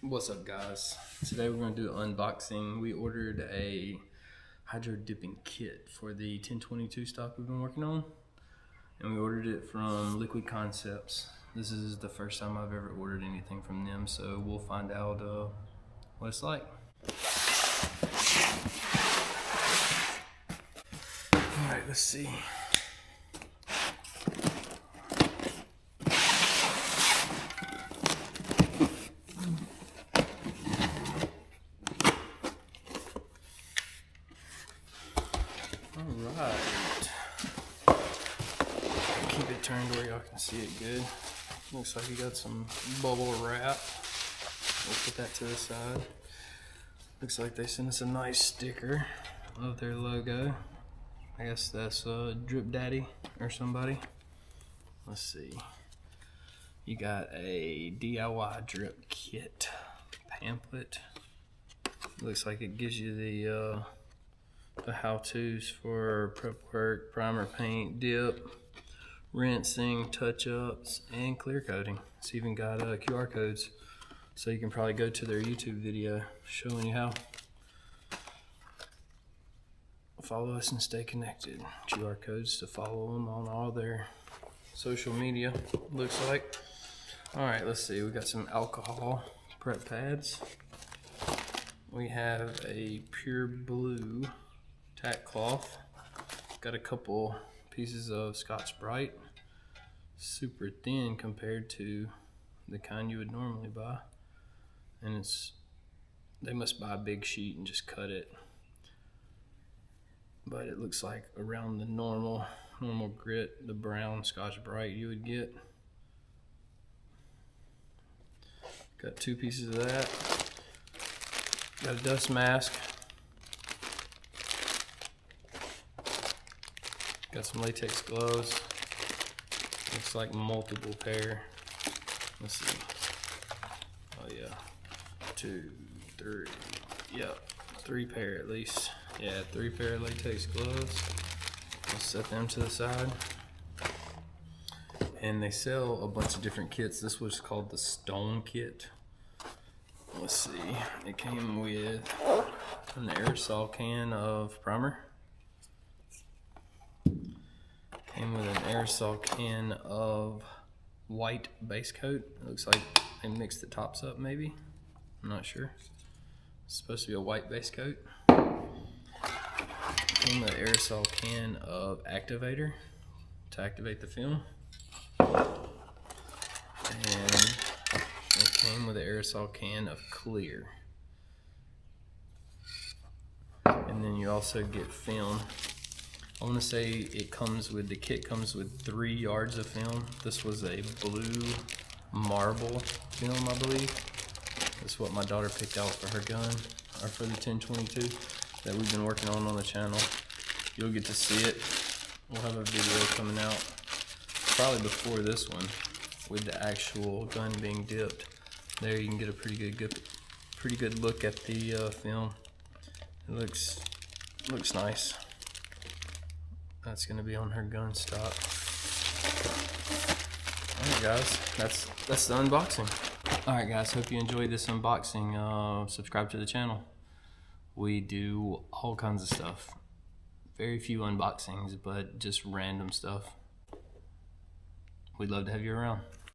What's up, guys? Today we're going to do an unboxing. We ordered a hydro dipping kit for the 1022 stock we've been working on, and we ordered it from Liquid Concepts. This is the first time I've ever ordered anything from them, so we'll find out what it's like. Alright, let's see. Alright, keep it turned where y'all can see it good. Looks like you got some bubble wrap. We'll put that to the side. Looks like they sent us a nice sticker of their logo. I guess that's Drip Daddy or somebody. Let's see. You got a DIY drip kit pamphlet. Looks like it gives you the how-tos for prep work, primer, paint, dip, rinsing, touch-ups, and clear coating. It's even got QR codes, so you can probably go to their YouTube video showing you how. Follow us and stay connected. QR codes to follow them on all their social media, looks like. Alright, let's see. We got some alcohol prep pads. We have a pure blue tack cloth. Got a couple pieces of Scotch-Brite, super thin compared to the kind you would normally buy, and they must buy a big sheet and just cut it, but it looks like around the normal grit, the brown Scotch-Brite you would get. Got two pieces of that. Got a dust mask. Got some latex gloves. Looks like multiple pair. Let's see. Oh yeah. 2, 3. Yep. 3 pair at least. Yeah, 3 pair of latex gloves. Let's set them to the side. And they sell a bunch of different kits. This was called the Stone Kit. Let's see. It came with an aerosol can of primer. Came with an aerosol can of white base coat. It looks like they mixed the tops up, maybe. I'm not sure. It's supposed to be a white base coat. Came with an aerosol can of activator to activate the film. And it came with an aerosol can of clear. And then you also get film. I want to say the kit comes with 3 yards of film. This was a blue marble film, I believe. That's what my daughter picked out for her gun, or for the 1022 that we've been working on the channel. You'll get to see it. We'll have a video coming out probably before this one with the actual gun being dipped. There you can get a pretty good look at the film. It looks nice. That's gonna be on her gun stock. Alright guys, that's the unboxing. Alright guys, hope you enjoyed this unboxing. Subscribe to the channel. We do all kinds of stuff. Very few unboxings, but just random stuff. We'd love to have you around.